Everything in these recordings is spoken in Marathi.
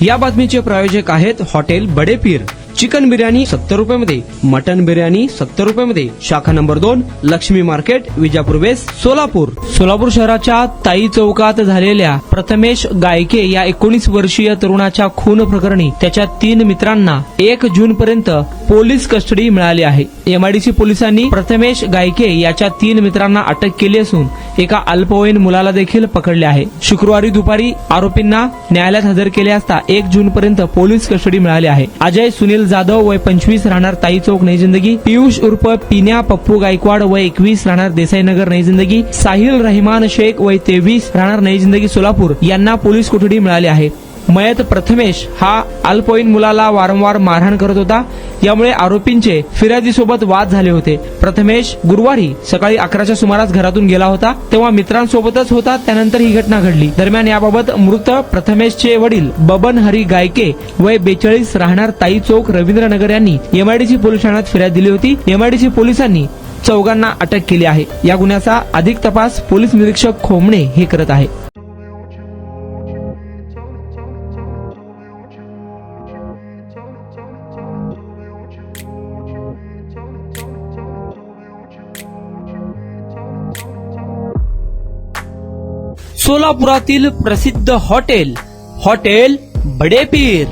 या बातमीचे प्रायोजक आहेत हॉटेल बडे पीर। चिकन बिर्याणी 70 रुपयामध्ये, मटन बिर्याणी 70 रुपयामध्ये। शाखा number 2, Laxmi market, Vijapur west, Solapur. Solapur शहराच्या ताई चौकात झालेल्या प्रथमेश गायके या 19 वर्षीय तरुणाच्या खून प्रकरणी त्याच्या 3 मित्रांना 1 जून पर्यंत पोलीस कस्टडी मिळाली आहे। एमआयडीसी पोलिसांनी प्रथमेश गायके याच्या 3 मित्रांना अटक केली असून एका अल्पवयीन मुलाला देखील पकडले आहे। शुक्रवारी दुपारी आरोपींना न्यायालयात हजर केले असता 1 जून पर्यंत पोलीस कस्टडी मिळाली आहे। अजय सुनील जाधव वय 25 राहणार ताई चौक नई जिंदगी, पियुष उर्फ पिन्या पप्पू गायकवाड वय 21 राहणार देसाईनगर नई जिंदगी, साहिल रहिमान शेख वय 23 राहणार नई जिंदगी सोलापूर यांना पोलीस कोठडी मिळाली आहे। मयत प्रथमेश हा अल्पवयीन मुलाला वारंवार मारहाण करत होता, यामुळे आरोपींचे फिर्यादीसोबत वाद झाले होते। प्रथमेश गुरुवारी सकाळी 11च्या सुमारास घरातून गेला होता, तेव्हा मित्रांसोबतच होता, त्यानंतर ही घटना घडली। दरम्यान याबाबत मृत प्रथमेशचे वडील बबन हरी गायके वय 42 राहणार ताई चौक रवींद्रनगर यांनी एमआयडीसी पोलीस ठाण्यात फिर्याद दिली होती। एमआयडीसी पोलिसांनी चौघांना अटक केली आहे। या गुन्ह्याचा अधिक तपास पोलीस निरीक्षक खोमणे हे करत आहे। सोलापुरातील प्रसिद्ध हॉटेल बडे पीर।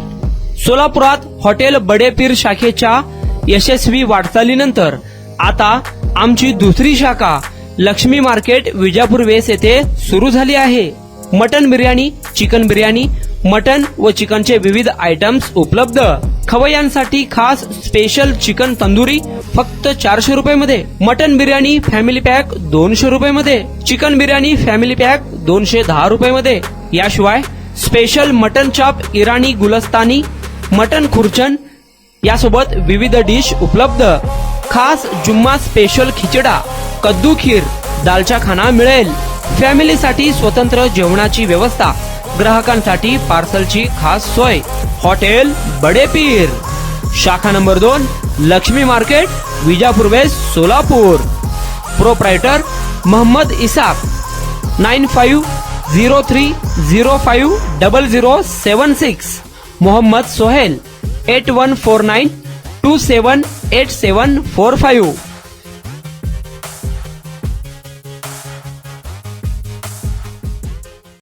सोलापुरात हॉटेल बडे पीर शाखेच्या यशस्वी वाटचालीनंतर आता आमची दुसरी शाखा लक्ष्मी मार्केट विजापूर वेस्ट येथे सुरू झाली आहे। Mutton biryani, chicken biryani, mutton व चिकनचे विविध आयटम्स उपलब्ध। खवय्यांसाठी खास स्पेशल चिकन तंदुरी फक्त 400 रुपयामध्ये, मटन बिर्याणी फॅमिली पॅक 200 रुपयामध्ये, चिकन बिर्याणी फॅमिली पॅक 210 रुपयामध्ये। याशिवाय स्पेशल मटन चाप, इराणी गुलस्तानी, मटन खुर्चन यासोबत विविध डिश उपलब्ध। खास जुम्मा स्पेशल खिचडा, कद्दू खीर, दालचा खाना मिळेल। फॅमिलीसाठी स्वतंत्र जेवणाची व्यवस्था, ग्राहकांसाठी पार्सलची खास सोय। हॉटेल बडे पीर, शाखा number 2, Laxmi market, Vijapur west, Solapur. Proprietor Mohammad Isaq, 9503050076। Mohammad Sohail, 8149278745।